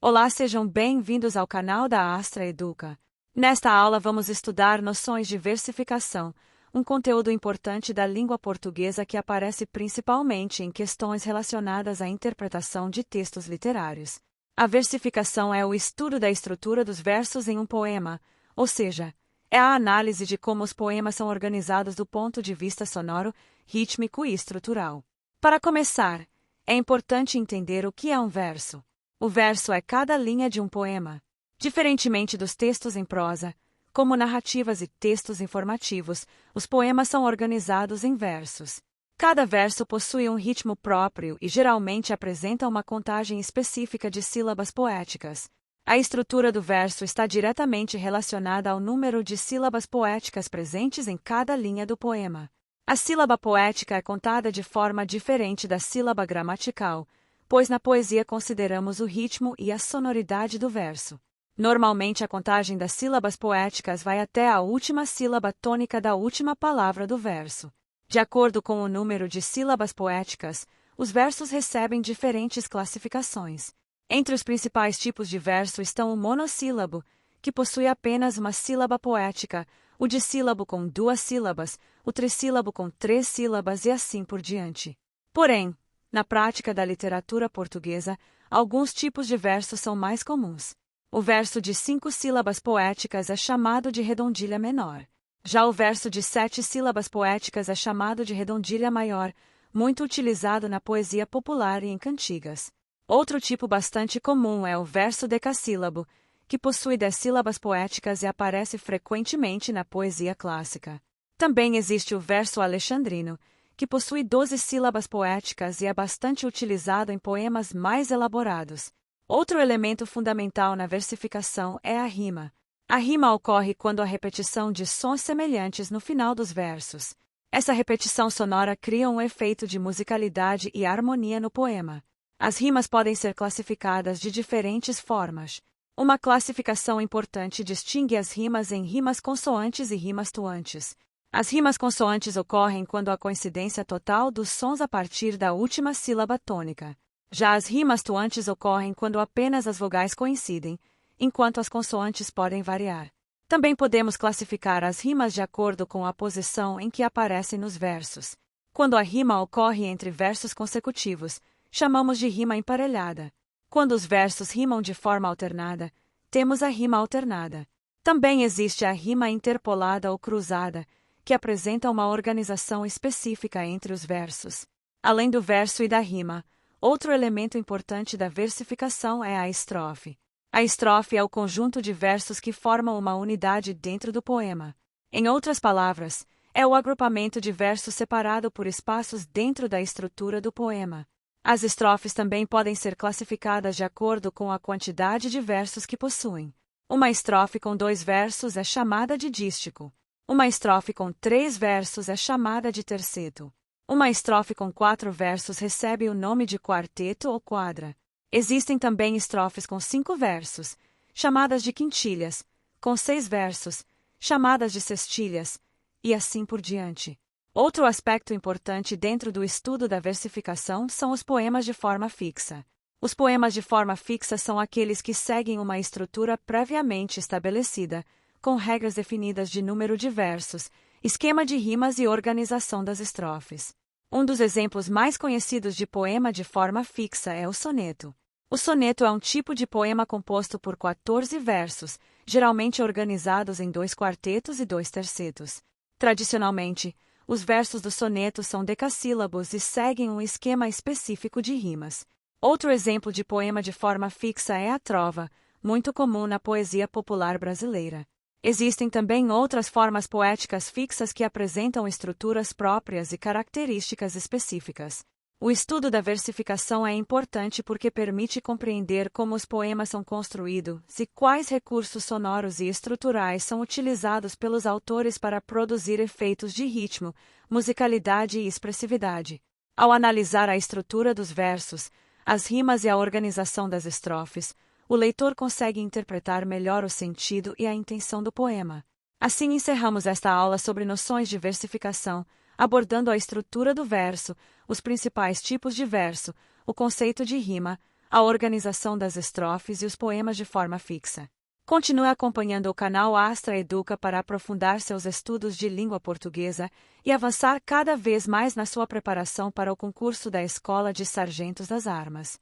Olá, sejam bem-vindos ao canal da Astra Educa. Nesta aula vamos estudar noções de versificação, um conteúdo importante da língua portuguesa que aparece principalmente em questões relacionadas à interpretação de textos literários. A versificação é o estudo da estrutura dos versos em um poema, ou seja, é a análise de como os poemas são organizados do ponto de vista sonoro, rítmico e estrutural. Para começar, é importante entender o que é um verso. O verso é cada linha de um poema. Diferentemente dos textos em prosa, como narrativas e textos informativos, os poemas são organizados em versos. Cada verso possui um ritmo próprio e geralmente apresenta uma contagem específica de sílabas poéticas. A estrutura do verso está diretamente relacionada ao número de sílabas poéticas presentes em cada linha do poema. A sílaba poética é contada de forma diferente da sílaba gramatical, pois na poesia consideramos o ritmo e a sonoridade do verso. Normalmente a contagem das sílabas poéticas vai até a última sílaba tônica da última palavra do verso. De acordo com o número de sílabas poéticas, os versos recebem diferentes classificações. Entre os principais tipos de verso estão o monossílabo, que possui apenas uma sílaba poética, o dissílabo com 2 sílabas, o trissílabo com 3 sílabas e assim por diante. Porém, na prática da literatura portuguesa, alguns tipos de versos são mais comuns. O verso de 5 sílabas poéticas é chamado de redondilha menor. Já o verso de 7 sílabas poéticas é chamado de redondilha maior, muito utilizado na poesia popular e em cantigas. Outro tipo bastante comum é o verso decassílabo, que possui 10 sílabas poéticas e aparece frequentemente na poesia clássica. Também existe o verso alexandrino, que possui 12 sílabas poéticas e é bastante utilizado em poemas mais elaborados. Outro elemento fundamental na versificação é a rima. A rima ocorre quando há repetição de sons semelhantes no final dos versos. Essa repetição sonora cria um efeito de musicalidade e harmonia no poema. As rimas podem ser classificadas de diferentes formas. Uma classificação importante distingue as rimas em rimas consoantes e rimas tuantes. As rimas consoantes ocorrem quando há coincidência total dos sons a partir da última sílaba tônica. Já as rimas tuantes ocorrem quando apenas as vogais coincidem, enquanto as consoantes podem variar. Também podemos classificar as rimas de acordo com a posição em que aparecem nos versos. Quando a rima ocorre entre versos consecutivos, chamamos de rima emparelhada. Quando os versos rimam de forma alternada, temos a rima alternada. Também existe a rima interpolada ou cruzada, que apresenta uma organização específica entre os versos. Além do verso e da rima, outro elemento importante da versificação é a estrofe. A estrofe é o conjunto de versos que formam uma unidade dentro do poema. Em outras palavras, é o agrupamento de versos separado por espaços dentro da estrutura do poema. As estrofes também podem ser classificadas de acordo com a quantidade de versos que possuem. Uma estrofe com 2 versos é chamada de dístico. Uma estrofe com 3 versos é chamada de terceto. Uma estrofe com 4 versos recebe o nome de quarteto ou quadra. Existem também estrofes com 5 versos, chamadas de quintilhas, com 6 versos, chamadas de sextilhas, e assim por diante. Outro aspecto importante dentro do estudo da versificação são os poemas de forma fixa. Os poemas de forma fixa são aqueles que seguem uma estrutura previamente estabelecida, com regras definidas de número de versos, esquema de rimas e organização das estrofes. Um dos exemplos mais conhecidos de poema de forma fixa é o soneto. O soneto é um tipo de poema composto por 14 versos, geralmente organizados em 2 quartetos e 2 tercetos. Tradicionalmente, os versos do soneto são decassílabos e seguem um esquema específico de rimas. Outro exemplo de poema de forma fixa é a trova, muito comum na poesia popular brasileira. Existem também outras formas poéticas fixas que apresentam estruturas próprias e características específicas. O estudo da versificação é importante porque permite compreender como os poemas são construídos e quais recursos sonoros e estruturais são utilizados pelos autores para produzir efeitos de ritmo, musicalidade e expressividade. Ao analisar a estrutura dos versos, as rimas e a organização das estrofes, o leitor consegue interpretar melhor o sentido e a intenção do poema. Assim encerramos esta aula sobre noções de versificação, abordando a estrutura do verso, os principais tipos de verso, o conceito de rima, a organização das estrofes e os poemas de forma fixa. Continue acompanhando o canal Astra Educa para aprofundar seus estudos de língua portuguesa e avançar cada vez mais na sua preparação para o concurso da Escola de Sargentos das Armas.